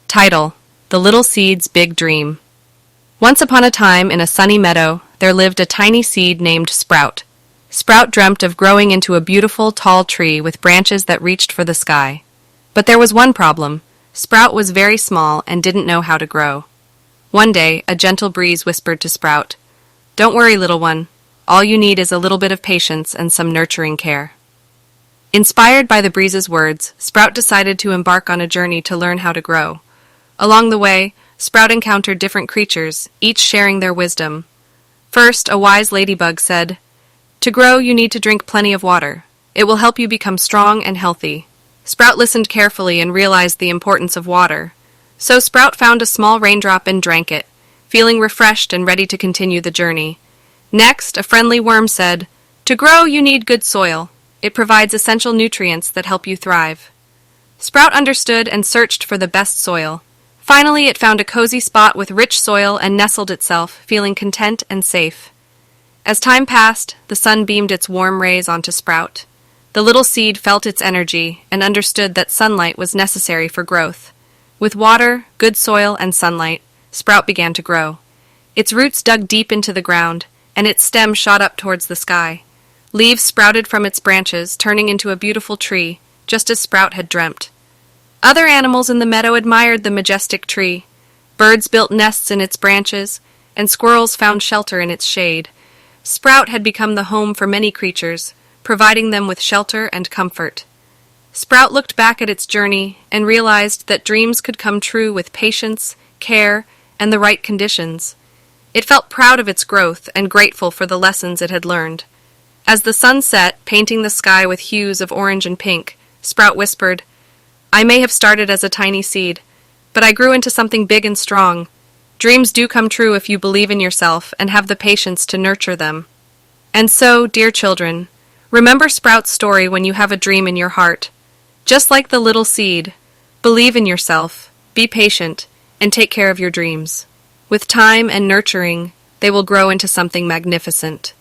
Title: The Little Seed's Big Dream. Once upon a time, in a sunny meadow, there lived a tiny seed named Sprout. Sprout dreamt of growing into a beautiful, tall tree with branches that reached for the sky. But there was one problem. Sprout was very small and didn't know how to grow. One day, a gentle breeze whispered to Sprout, "Don't worry, little one. All you need is a little bit of patience and some nurturing care." Inspired by the breeze's words, Sprout decided to embark on a journey to learn how to grow. Along the way, Sprout encountered different creatures, each sharing their wisdom. First, a wise ladybug said, "To grow, you need to drink plenty of water. It will help you become strong and healthy." Sprout listened carefully and realized the importance of water. So Sprout found a small raindrop and drank it, feeling refreshed and ready to continue the journey. Next, a friendly worm said, "To grow, you need good soil. It provides essential nutrients that help you thrive." Sprout understood and searched for the best soil. Finally, it found a cozy spot with rich soil and nestled itself, feeling content and safe. As time passed, the sun beamed its warm rays onto Sprout. The little seed felt its energy and understood that sunlight was necessary for growth. With water, good soil, and sunlight, Sprout began to grow. Its roots dug deep into the ground, and its stem shot up towards the sky. Leaves sprouted from its branches, turning into a beautiful tree, just as Sprout had dreamt. Other animals in the meadow admired the majestic tree. Birds built nests in its branches, and squirrels found shelter in its shade. Sprout had become the home for many creatures, providing them with shelter and comfort. Sprout looked back at its journey and realized that dreams could come true with patience, care, and the right conditions. It felt proud of its growth and grateful for the lessons it had learned. As the sun set, painting the sky with hues of orange and pink, Sprout whispered, "I may have started as a tiny seed, but I grew into something big and strong. Dreams do come true if you believe in yourself and have the patience to nurture them." And so, dear children, remember Sprout's story when you have a dream in your heart. Just like the little seed, believe in yourself, be patient, and take care of your dreams. With time and nurturing, they will grow into something magnificent.